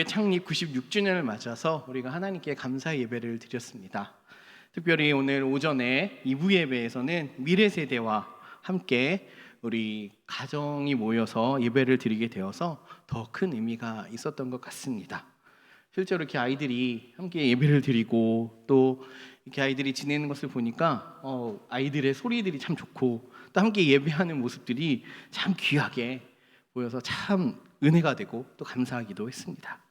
창립 96주년을 맞아서 우리가 하나님께 감사 예배를 드렸습니다. 특별히 오늘 오전에 2부 예배에서는 미래 세대와 함께 우리 가정이 모여서 예배를 드리게 되어서 더 큰 의미가 있었던 것 같습니다. 실제로 이렇게 아이들이 함께 예배를 드리고 또 이렇게 아이들이 지내는 것을 보니까 아이들의 소리들이 참 좋고 또 함께 예배하는 모습들이 참 귀하게 보여서 참 은혜가 되고 또 감사하기도 했습니다.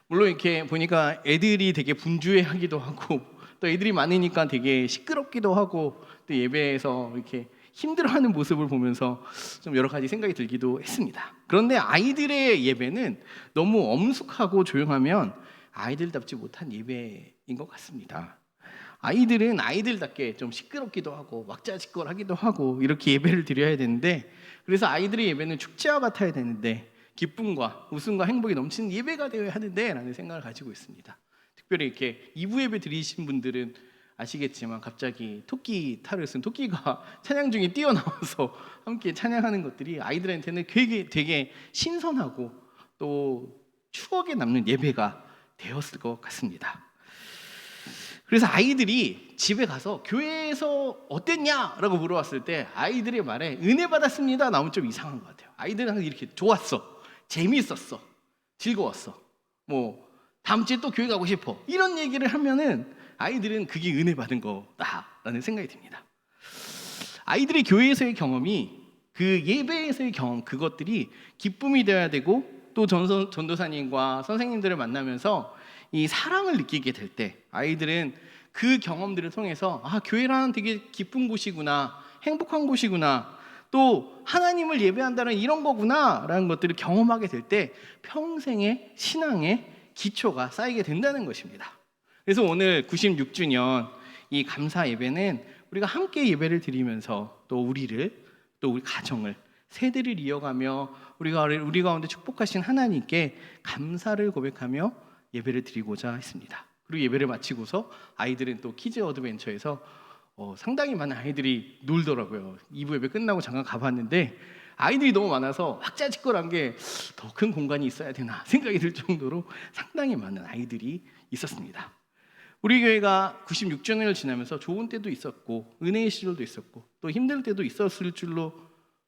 물론 이렇게 보니까 애들이 되게 분주해하기도 하고 또 애들이 많으니까 되게 시끄럽기도 하고 또 예배에서 이렇게 힘들어하는 모습을 보면서 좀 여러 가지 생각이 들기도 했습니다. 그런데 아이들의 예배는 너무 엄숙하고 조용하면 아이들답지 못한 예배인 것 같습니다. 아이들은 아이들답게 좀 시끄럽기도 하고 왁자지껄하기도 하고 이렇게 예배를 드려야 되는데, 그래서 아이들의 예배는 축제와 같아야 되는데 기쁨과 웃음과 행복이 넘치는 예배가 되어야 하는데 라는 생각을 가지고 있습니다. 특별히 이렇게 2부 예배 드리신 분들은 아시겠지만 갑자기 토끼 탈을 쓴 토끼가 찬양 중에 뛰어나와서 함께 찬양하는 것들이 아이들한테는 되게 신선하고 또 추억에 남는 예배가 되었을 것 같습니다. 그래서 아이들이 집에 가서 교회에서 어땠냐라고 물어봤을 때 아이들의 말에 은혜 받았습니다 나오면 좀 이상한 것 같아요. 아이들은 항상 이렇게 좋았어, 재미있었어, 즐거웠어, 뭐 다음 주에 또 교회 가고 싶어 이런 얘기를 하면은 아이들은 그게 은혜 받은 거다라는 생각이 듭니다. 아이들의 교회에서의 경험이, 그 예배에서의 경험, 그것들이 기쁨이 되어야 되고 또 전도사님과 선생님들을 만나면서 이 사랑을 느끼게 될 때 아이들은 그 경험들을 통해서 교회라는 되게 기쁜 곳이구나, 행복한 곳이구나, 또 하나님을 예배한다는 이런 거구나 라는 것들을 경험하게 될 때 평생의 신앙의 기초가 쌓이게 된다는 것입니다. 그래서 오늘 96주년 이 감사 예배는 우리가 함께 예배를 드리면서 또 우리를, 또 우리 가정을, 세대를 이어가며 우리 가운데 축복하신 하나님께 감사를 고백하며 예배를 드리고자 했습니다. 그리고 예배를 마치고서 아이들은 또 키즈 어드벤처에서 상당히 많은 아이들이 놀더라고요. 2부 예배 끝나고 잠깐 가봤는데 아이들이 너무 많아서 왁자지껄한 게 더 큰 공간이 있어야 되나 생각이 들 정도로 상당히 많은 아이들이 있었습니다. 우리 교회가 96주년을 지나면서 좋은 때도 있었고 은혜의 시절도 있었고 또 힘들 때도 있었을 줄로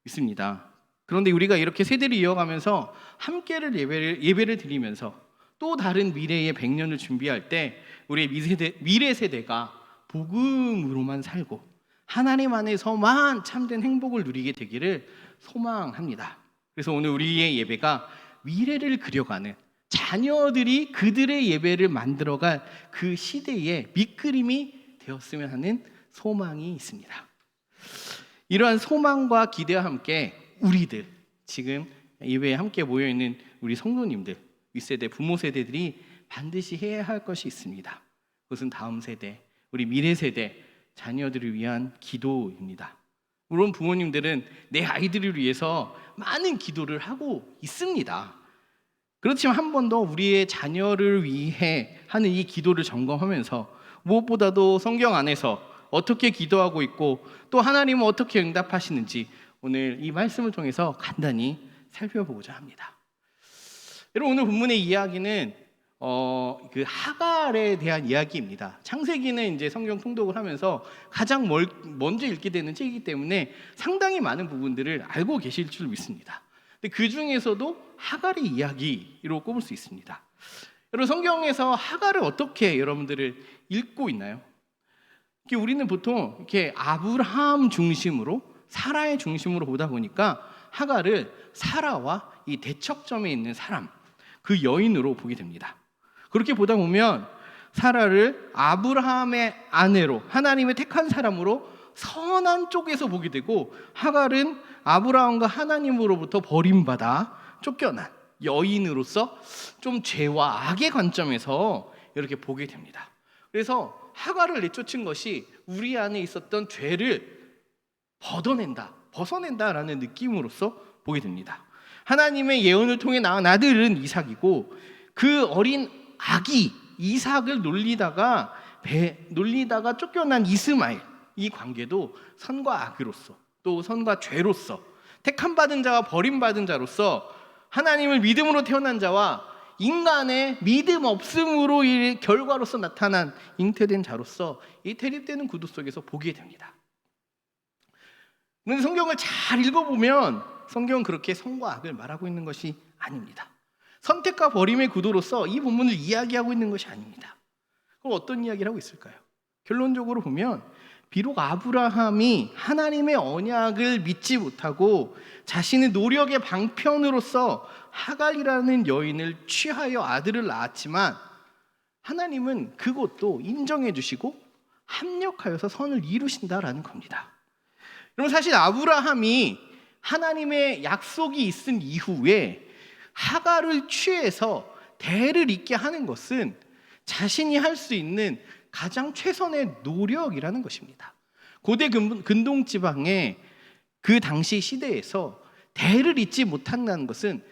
믿습니다. 그런데 우리가 이렇게 세대를 이어가면서 함께를 예배를 드리면서 또 다른 미래의 100년을 준비할 때 우리의 미래 세대가 복음으로만 살고 하나님 안에서만 참된 행복을 누리게 되기를 소망합니다. 그래서 오늘 우리의 예배가 미래를 그려가는, 자녀들이 그들의 예배를 만들어갈 그 시대의 밑그림이 되었으면 하는 소망이 있습니다. 이러한 소망과 기대와 함께 우리들, 지금 예배에 함께 모여있는 우리 성도님들, 윗세대, 부모 세대들이 반드시 해야 할 것이 있습니다. 그것은 다음 세대, 우리 미래 세대, 자녀들을 위한 기도입니다. 물론 부모님들은 내 아이들을 위해서 많은 기도를 하고 있습니다. 그렇지만 한 번 더 우리의 자녀를 위해 하는 이 기도를 점검하면서 무엇보다도 성경 안에서 어떻게 기도하고 있고 또 하나님은 어떻게 응답하시는지 오늘 이 말씀을 통해서 간단히 살펴보고자 합니다. 여러분, 오늘 본문의 이야기는 그 하갈에 대한 이야기입니다. 창세기는 이제 성경 통독을 하면서 가장 먼저 읽게 되는 책이기 때문에 상당히 많은 부분들을 알고 계실 줄 믿습니다. 근데 그 중에서도 하갈의 이야기로 꼽을 수 있습니다. 여러분, 성경에서 하갈을 어떻게 여러분들을 읽고 있나요? 우리는 보통 이렇게 아브라함 중심으로, 사라의 중심으로 보다 보니까 하갈을 사라와 이 대척점에 있는 사람, 그 여인으로 보게 됩니다. 그렇게 보다 보면 사라를 아브라함의 아내로, 하나님의 택한 사람으로 선한 쪽에서 보게 되고, 하갈은 아브라함과 하나님으로부터 버림받아 쫓겨난 여인으로서 좀 죄와 악의 관점에서 이렇게 보게 됩니다. 그래서 하갈을 내쫓은 것이 우리 안에 있었던 죄를 벗어낸다라는 느낌으로서 보게 됩니다. 하나님의 예언을 통해 낳은 아들은 이삭이고, 그 어린 아기 이삭을 놀리다가 쫓겨난 이스마엘, 이 관계도 선과 악으로서, 또 선과 죄로서, 택함받은 자와 버림받은 자로서, 하나님을 믿음으로 태어난 자와 인간의 믿음 없음으로 이 결과로서 나타난 잉태된 자로서 이 대립되는 구도 속에서 보게 됩니다. 그런데 성경을 잘 읽어보면 성경은 그렇게 선과 악을 말하고 있는 것이 아닙니다. 선택과 버림의 구도로서 이 본문을 이야기하고 있는 것이 아닙니다. 그럼 어떤 이야기를 하고 있을까요? 결론적으로 보면 비록 아브라함이 하나님의 언약을 믿지 못하고 자신의 노력의 방편으로서 하갈이라는 여인을 취하여 아들을 낳았지만 하나님은 그것도 인정해 주시고 합력하여서 선을 이루신다라는 겁니다. 그럼 사실 아브라함이 하나님의 약속이 있은 이후에 하갈을 취해서 대를 잇게 하는 것은 자신이 할 수 있는 가장 최선의 노력이라는 것입니다. 고대 근동지방의 그 당시 시대에서 대를 잇지 못한다는 것은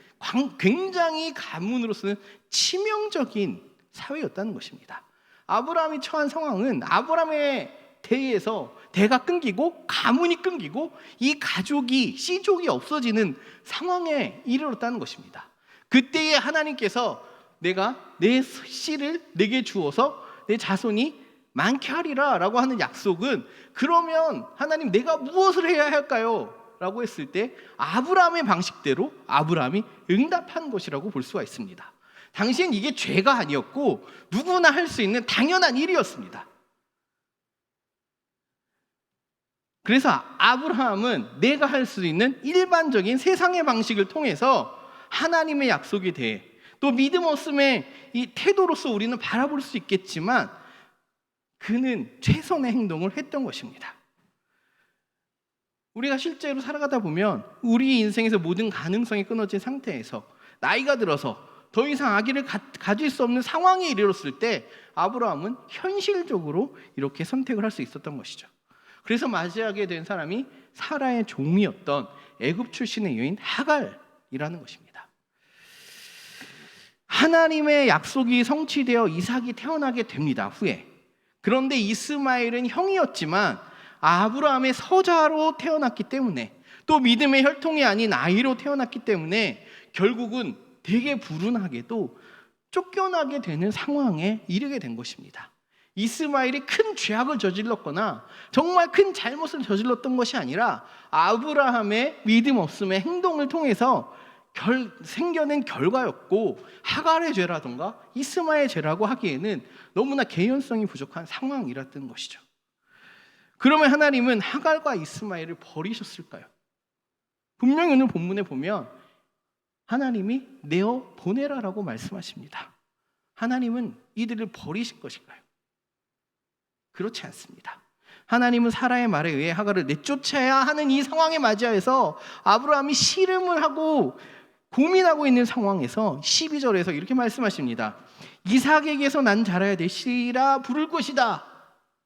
굉장히 가문으로서는 치명적인 사회였다는 것입니다. 아브라함이 처한 상황은 아브라함의 대에서 대가 끊기고 가문이 끊기고 이 가족이 씨족이 없어지는 상황에 이르렀다는 것입니다. 그때에 하나님께서 내가 내 씨를 내게 주어서 내 자손이 많게 하리라 라고 하는 약속은 그러면 하나님 내가 무엇을 해야 할까요? 라고 했을 때 아브라함의 방식대로 아브라함이 응답한 것이라고 볼 수가 있습니다. 당시엔 이게 죄가 아니었고 누구나 할 수 있는 당연한 일이었습니다. 그래서 아브라함은 내가 할 수 있는 일반적인 세상의 방식을 통해서 하나님의 약속에 대해 또 믿음 없음의 이 태도로서 우리는 바라볼 수 있겠지만 그는 최선의 행동을 했던 것입니다. 우리가 실제로 살아가다 보면 우리 인생에서 모든 가능성이 끊어진 상태에서 나이가 들어서 더 이상 아기를 가질 수 없는 상황에 이르렀을 때 아브라함은 현실적으로 이렇게 선택을 할 수 있었던 것이죠. 그래서 맞이하게 된 사람이 사라의 종이었던 애굽 출신의 여인 하갈이라는 것입니다. 하나님의 약속이 성취되어 이삭이 태어나게 됩니다. 후에. 그런데 이스마엘은 형이었지만 아브라함의 서자로 태어났기 때문에 또 믿음의 혈통이 아닌 아이로 태어났기 때문에 결국은 되게 불운하게도 쫓겨나게 되는 상황에 이르게 된 것입니다. 이스마엘이 큰 죄악을 저질렀거나 정말 큰 잘못을 저질렀던 것이 아니라 아브라함의 믿음 없음의 행동을 통해서 생겨낸 결과였고 하갈의 죄라든가 이스마엘의 죄라고 하기에는 너무나 개연성이 부족한 상황이랐던 것이죠. 그러면 하나님은 하갈과 이스마엘을 버리셨을까요? 분명히 오늘 본문에 보면 하나님이 내어 보내라라고 말씀하십니다. 하나님은 이들을 버리실 것인가요? 그렇지 않습니다. 하나님은 사라의 말에 의해 하갈을 내쫓아야 하는 이 상황에 맞이하여서 아브라함이 씨름을 하고 고민하고 있는 상황에서 12절에서 이렇게 말씀하십니다. 이삭에게서 난 자라야 될 씨라 부를 것이다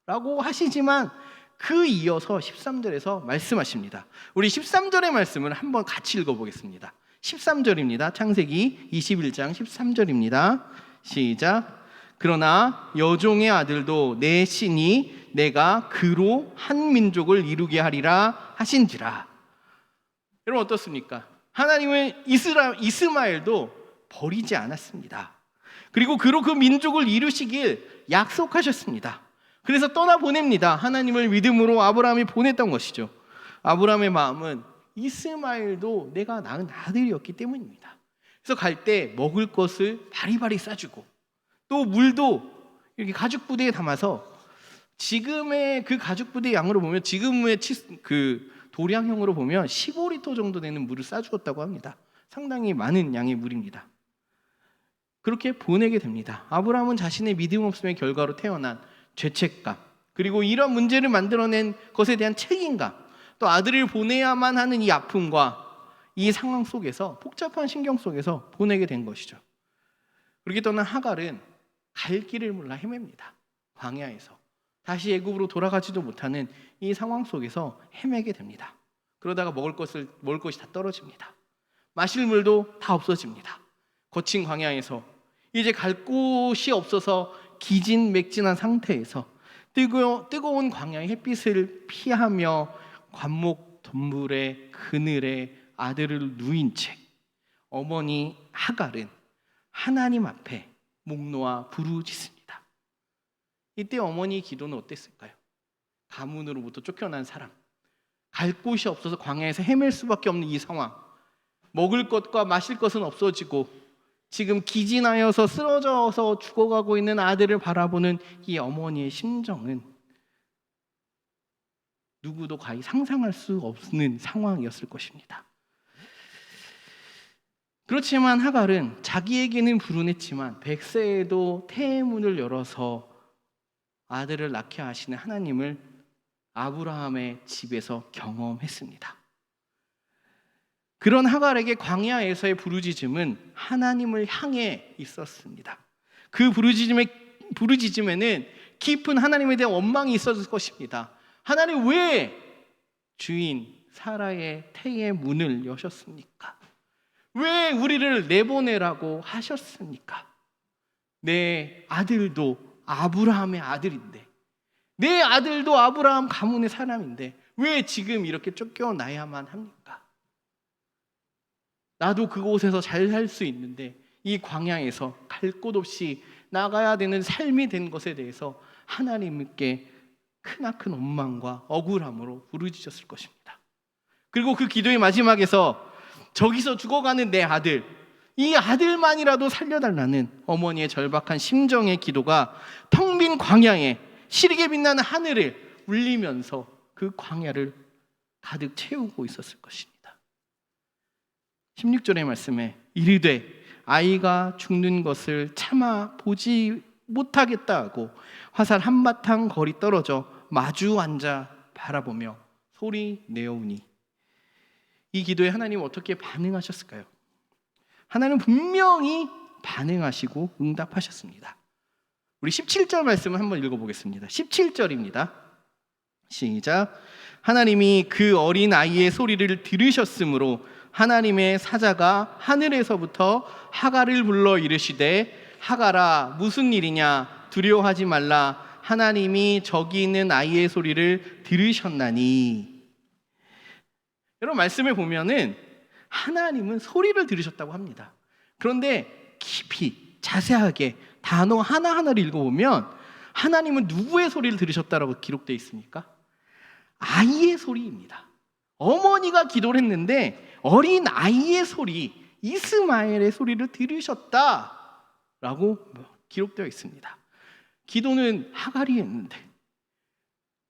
라고 하시지만 그 이어서 13절에서 말씀하십니다. 우리 13절의 말씀을 한번 같이 읽어보겠습니다. 13절입니다. 창세기 21장 13절입니다. 시작. 그러나 여종의 아들도 내 신이 내가 그로 한 민족을 이루게 하리라 하신지라. 여러분 어떻습니까? 하나님은 이스마엘도 버리지 않았습니다. 그리고 그로 그 민족을 이루시길 약속하셨습니다. 그래서 떠나보냅니다. 하나님을 믿음으로 아브라함이 보냈던 것이죠. 아브라함의 마음은 이스마엘도 내가 낳은 아들이었기 때문입니다. 그래서 갈 때 먹을 것을 바리바리 싸주고 또 물도 이렇게 가죽 부대에 담아서 지금의 그 가죽 부대 양으로 보면 지금의 그 도량형으로 보면 15리터 정도 되는 물을 싸주었다고 합니다. 상당히 많은 양의 물입니다. 그렇게 보내게 됩니다. 아브라함은 자신의 믿음 없음의 결과로 태어난 죄책감 그리고 이런 문제를 만들어낸 것에 대한 책임감 또 아들을 보내야만 하는 이 아픔과 이 상황 속에서 복잡한 신경 속에서 보내게 된 것이죠. 그렇게 떠난 하갈은 갈 길을 몰라 헤맵니다. 광야에서 다시 애굽으로 돌아가지도 못하는 이 상황 속에서 헤매게 됩니다. 그러다가 먹을 것이 다 떨어집니다. 마실 물도 다 없어집니다. 거친 광야에서 이제 갈 곳이 없어서 기진맥진한 상태에서 뜨거운 광야의 햇빛을 피하며 관목 덤불의 그늘에 아들을 누인 채 어머니 하갈은 하나님 앞에 목 놓아 부르짖습니다. 이때 어머니의 기도는 어땠을까요? 가문으로부터 쫓겨난 사람, 갈 곳이 없어서 광야에서 헤맬 수밖에 없는 이 상황, 먹을 것과 마실 것은 없어지고 지금 기진하여서 쓰러져서 죽어가고 있는 아들을 바라보는 이 어머니의 심정은 누구도 거의 상상할 수 없는 상황이었을 것입니다. 그렇지만 하갈은 자기에게는 불운했지만 백세에도 태의 문을 열어서 아들을 낳게 하시는 하나님을 아브라함의 집에서 경험했습니다. 그런 하갈에게 광야에서의 부르짖음은 하나님을 향해 있었습니다. 그 부르짖음에는 깊은 하나님에 대한 원망이 있었을 것입니다. 하나님, 왜 주인 사라의 태의 문을 여셨습니까? 왜 우리를 내보내라고 하셨습니까? 내 아들도 아브라함의 아들인데, 내 아들도 아브라함 가문의 사람인데 왜 지금 이렇게 쫓겨나야만 합니까? 나도 그곳에서 잘 살 수 있는데 이 광야에서 갈 곳 없이 나가야 되는 삶이 된 것에 대해서 하나님께 크나큰 원망과 억울함으로 부르짖었을 것입니다. 그리고 그 기도의 마지막에서 저기서 죽어가는 내 아들, 이 아들만이라도 살려달라는 어머니의 절박한 심정의 기도가 텅 빈 광야에 시리게 빛나는 하늘을 울리면서 그 광야를 가득 채우고 있었을 것입니다. 16절의 말씀에 이르되 아이가 죽는 것을 참아 보지 못하겠다 하고 화살 한바탕 거리 떨어져 마주 앉아 바라보며 소리 내어오니. 이 기도에 하나님 어떻게 반응하셨을까요? 하나님은 분명히 반응하시고 응답하셨습니다. 우리 17절 말씀을 한번 읽어보겠습니다. 17절입니다. 시작. 하나님이 그 어린 아이의 소리를 들으셨으므로 하나님의 사자가 하늘에서부터 하갈을 불러 이르시되 하갈아 무슨 일이냐 두려워하지 말라 하나님이 저기 있는 아이의 소리를 들으셨나니. 여러분 말씀을 보면은 하나님은 소리를 들으셨다고 합니다. 그런데 깊이 자세하게 단어 하나하나를 읽어보면 하나님은 누구의 소리를 들으셨다라고 기록되어 있습니까? 아이의 소리입니다. 어머니가 기도를 했는데 어린 아이의 소리, 이스마엘의 소리를 들으셨다라고 기록되어 있습니다. 기도는 하갈이 했는데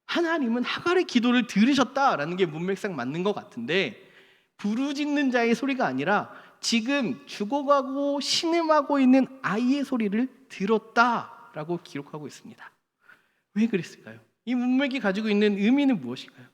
하나님은 하갈의 기도를 들으셨다라는 게 문맥상 맞는 것 같은데 부르짖는 자의 소리가 아니라 지금 죽어가고 신음하고 있는 아이의 소리를 들었다라고 기록하고 있습니다. 왜 그랬을까요? 이 문맥이 가지고 있는 의미는 무엇일까요?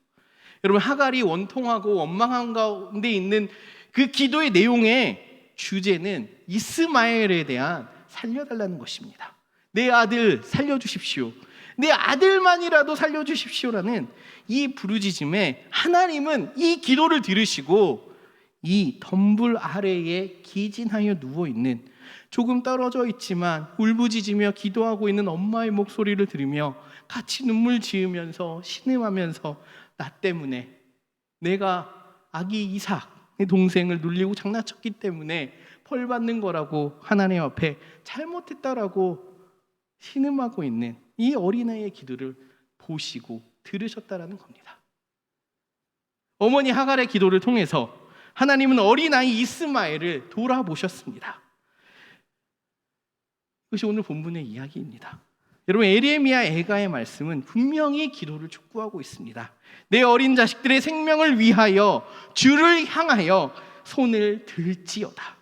여러분 하갈이 원통하고 원망한 가운데 있는 그 기도의 내용의 주제는 이스마엘에 대한 살려달라는 것입니다. 내 아들 살려주십시오. 내 아들만이라도 살려주십시오라는 이 부르짖음에 하나님은 이 기도를 들으시고 이 덤불 아래에 기진하여 누워있는 조금 떨어져 있지만 울부짖으며 기도하고 있는 엄마의 목소리를 들으며 같이 눈물 지으면서 신음하면서 나 때문에 내가 아기 이삭의 동생을 놀리고 장난쳤기 때문에 벌 받는 거라고 하나님 앞에 잘못했다라고 신음하고 있는 이 어린아이의 기도를 보시고 들으셨다라는 겁니다. 어머니 하갈의 기도를 통해서 하나님은 어린아이 이스마엘을 돌아보셨습니다. 이것이 오늘 본문의 이야기입니다. 여러분 에레미야 애가의 말씀은 분명히 기도를 촉구하고 있습니다. 내 어린 자식들의 생명을 위하여 주를 향하여 손을 들지어다.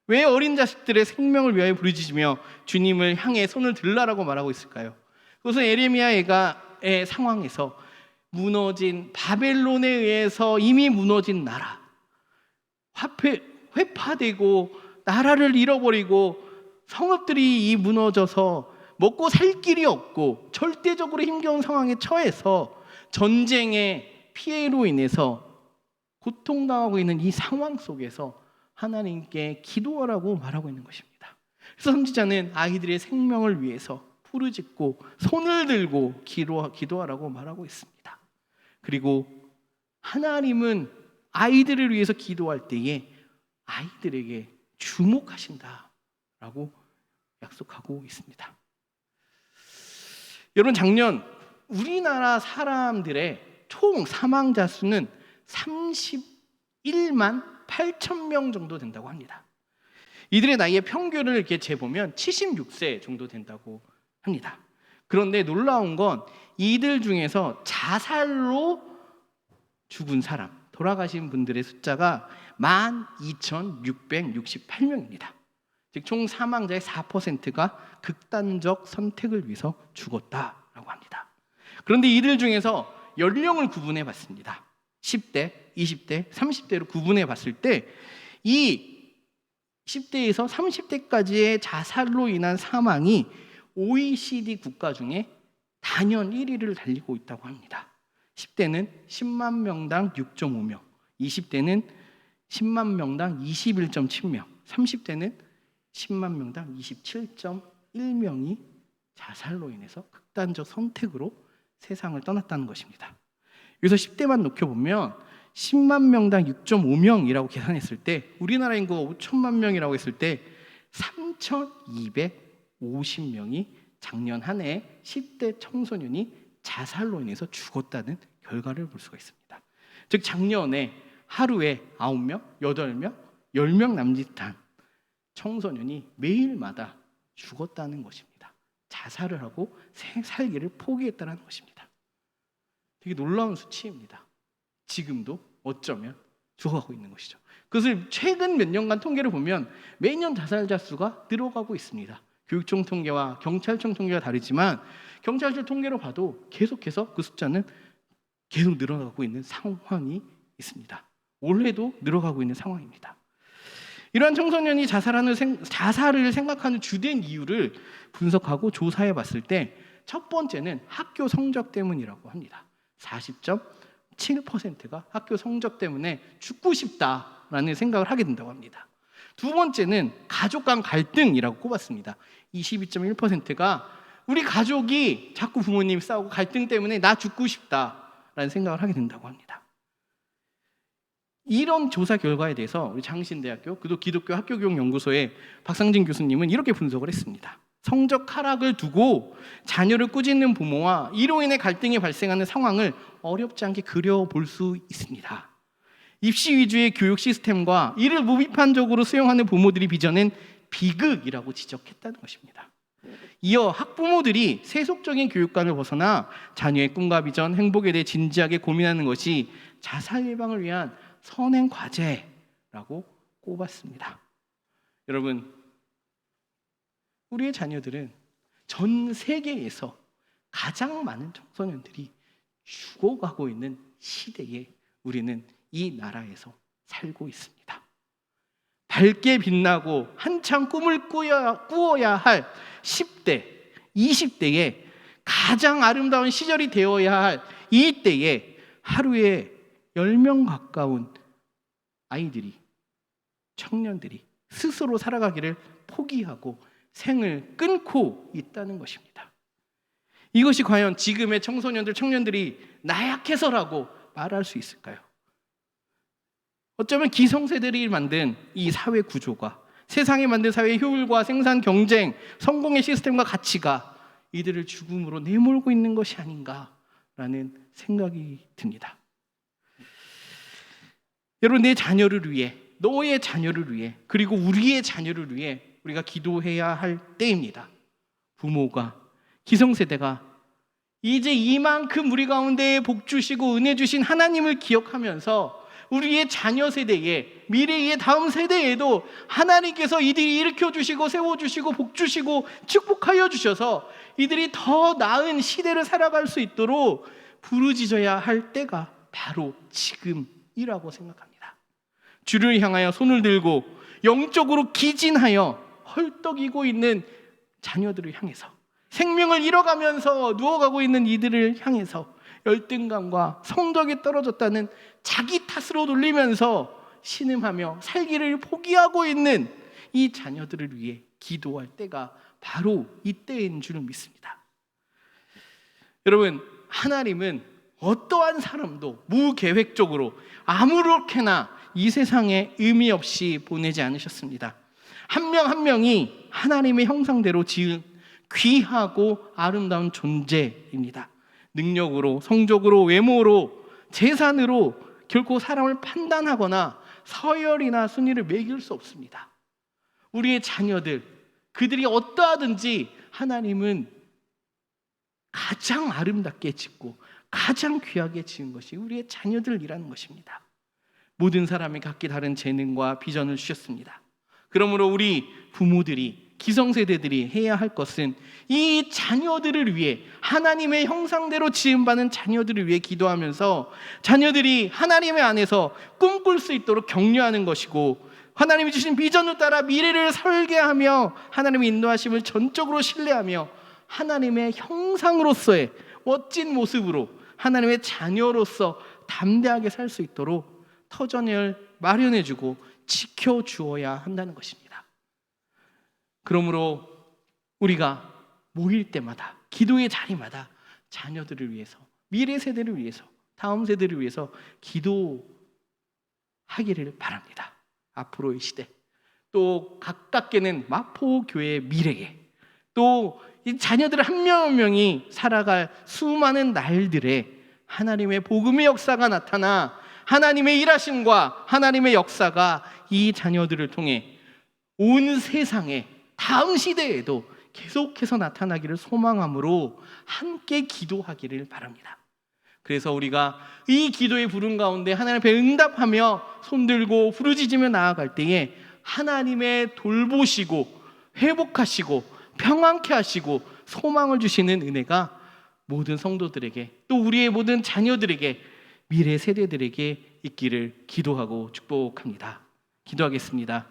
왜 어린 자식들의 생명을 위하여 부르짖으며 주님을 향해 손을 들라라고 말하고 있을까요? 그것은 에레미야 애가의 상황에서 무너진 바벨론에 의해서 이미 무너진 나라, 회파되고 나라를 잃어버리고 성읍들이 이 무너져서 먹고 살 길이 없고 절대적으로 힘겨운 상황에 처해서 전쟁의 피해로 인해서 고통당하고 있는 이 상황 속에서 하나님께 기도하라고 말하고 있는 것입니다. 그래서 선지자는 아이들의 생명을 위해서 부르짖고 손을 들고 기도하라고 말하고 있습니다. 그리고 하나님은 아이들을 위해서 기도할 때에 아이들에게 주목하신다라고 라고 약속하고 있습니다. 여러분, 작년 우리나라 사람들의 총 사망자 수는 31만 8천 명 정도 된다고 합니다. 이들의 나이의 평균을 이렇게 재보면 76세 정도 된다고 합니다. 그런데 놀라운 건 이들 중에서 자살로 죽은 사람, 돌아가신 분들의 숫자가 12,668명입니다. 즉 총 사망자의 4%가 극단적 선택을 위해서 죽었다라고 합니다. 그런데 이들 중에서 연령을 구분해 봤습니다. 10대, 20대, 30대로 구분해 봤을 때 이 10대에서 30대까지의 자살로 인한 사망이 OECD 국가 중에 단연 1위를 달리고 있다고 합니다. 10대는 10만 명당 6.5명, 20대는 10만 명당 21.7명, 30대는 10만 명당 27.1명이 자살로 인해서 극단적 선택으로 세상을 떠났다는 것입니다. 여기서 10대만 놓여보면 10만 명당 6.5명이라고 계산했을 때 우리나라 인구가 5천만 명이라고 했을 때 3,250명이 작년 한 해 10대 청소년이 자살로 인해서 죽었다는 결과를 볼 수가 있습니다. 즉 작년에 하루에 9명, 8명, 10명 남짓한 청소년이 매일마다 죽었다는 것입니다. 자살을 하고 살기를 포기했다는 것입니다. 되게 놀라운 수치입니다. 지금도 어쩌면 죽어가고 있는 것이죠. 그것을 최근 몇 년간 통계를 보면 매년 자살자 수가 늘어가고 있습니다. 교육청 통계와 경찰청 통계가 다르지만 경찰청 통계로 봐도 계속해서 그 숫자는 계속 늘어나고 있는 상황이 있습니다. 올해도 늘어가고 있는 상황입니다. 이러한 청소년이 자살을 생각하는 주된 이유를 분석하고 조사해 봤을 때 첫 번째는 학교 성적 때문이라고 합니다. 40.7%가 학교 성적 때문에 죽고 싶다라는 생각을 하게 된다고 합니다. 두 번째는 가족 간 갈등이라고 꼽았습니다. 22.1%가 우리 가족이 자꾸 부모님 싸우고 갈등 때문에 나 죽고 싶다라는 생각을 하게 된다고 합니다. 이런 조사 결과에 대해서 우리 장신대학교 기독교 학교교육연구소의 박상진 교수님은 이렇게 분석을 했습니다. 성적 하락을 두고 자녀를 꾸짖는 부모와 이로 인해 갈등이 발생하는 상황을 어렵지 않게 그려볼 수 있습니다. 입시 위주의 교육 시스템과 이를 무비판적으로 수용하는 부모들이 빚어낸 비극이라고 지적했다는 것입니다. 이어 학부모들이 세속적인 교육관을 벗어나 자녀의 꿈과 비전, 행복에 대해 진지하게 고민하는 것이 자살 예방을 위한 선행 과제라고 꼽았습니다. 여러분, 우리의 자녀들은 전 세계에서 가장 많은 청소년들이 죽어가고 있는 시대에 우리는 이 나라에서 살고 있습니다. 밝게 빛나고 한창 꿈을 꾸어야 할 10대, 20대에 가장 아름다운 시절이 되어야 할 이 때에 하루에 10명 가까운 아이들이, 청년들이 스스로 살아가기를 포기하고 생을 끊고 있다는 것입니다. 이것이 과연 지금의 청년들이 나약해서라고 말할 수 있을까요? 어쩌면 기성세대들이 만든 이 사회 구조가, 세상이 만든 사회의 효율과 생산 경쟁, 성공의 시스템과 가치가 이들을 죽음으로 내몰고 있는 것이 아닌가라는 생각이 듭니다. 여러분, 내 자녀를 위해, 너의 자녀를 위해, 그리고 우리의 자녀를 위해 우리가 기도해야 할 때입니다. 부모가, 기성세대가 이제 이만큼 우리 가운데 복 주시고 은혜 주신 하나님을 기억하면서 우리의 자녀 세대에, 미래의 다음 세대에도 하나님께서 이들이 일으켜 주시고 세워 주시고 복 주시고 축복하여 주셔서 이들이 더 나은 시대를 살아갈 수 있도록 부르짖어야 할 때가 바로 지금이라고 생각합니다. 주를 향하여 손을 들고 영적으로 기진하여 헐떡이고 있는 자녀들을 향해서, 생명을 잃어가면서 누워가고 있는 이들을 향해서 열등감과 성적이 떨어졌다는 자기 탓으로 돌리면서 신음하며 살기를 포기하고 있는 이 자녀들을 위해 기도할 때가 바로 이때인 줄 믿습니다. 여러분, 하나님은 어떠한 사람도 무계획적으로 아무렇게나 이 세상에 의미 없이 보내지 않으셨습니다. 한 명 한 명이 하나님의 형상대로 지은 귀하고 아름다운 존재입니다. 능력으로, 성적으로, 외모로, 재산으로 결코 사람을 판단하거나 서열이나 순위를 매길 수 없습니다. 우리의 자녀들, 그들이 어떠하든지 하나님은 가장 아름답게 짓고 가장 귀하게 지은 것이 우리의 자녀들이라는 것입니다. 모든 사람이 각기 다른 재능과 비전을 주셨습니다. 그러므로 우리 부모들이, 기성세대들이 해야 할 것은 이 자녀들을 위해, 하나님의 형상대로 지음받은 자녀들을 위해 기도하면서 자녀들이 하나님의 안에서 꿈꿀 수 있도록 격려하는 것이고, 하나님이 주신 비전을 따라 미래를 설계하며 하나님의 인도하심을 전적으로 신뢰하며 하나님의 형상으로서의 멋진 모습으로 하나님의 자녀로서 담대하게 살 수 있도록 터전을 마련해주고 지켜주어야 한다는 것입니다. 그러므로 우리가 모일 때마다, 기도의 자리마다 자녀들을 위해서, 미래 세대를 위해서, 다음 세대를 위해서 기도하기를 바랍니다. 앞으로의 시대, 또 가깝게는 마포교회의 미래에, 또 이 자녀들 한 명 한 명이 살아갈 수많은 날들에 하나님의 복음의 역사가 나타나 하나님의 일하심과 하나님의 역사가 이 자녀들을 통해 온 세상에, 다음 시대에도 계속해서 나타나기를 소망함으로 함께 기도하기를 바랍니다. 그래서 우리가 이 기도의 부름 가운데 하나님 앞에 응답하며 손들고 부르짖으며 나아갈 때에 하나님의 돌보시고 회복하시고 평안케 하시고 소망을 주시는 은혜가 모든 성도들에게, 또 우리의 모든 자녀들에게, 미래 세대들에게 있기를 기도하고 축복합니다. 기도하겠습니다.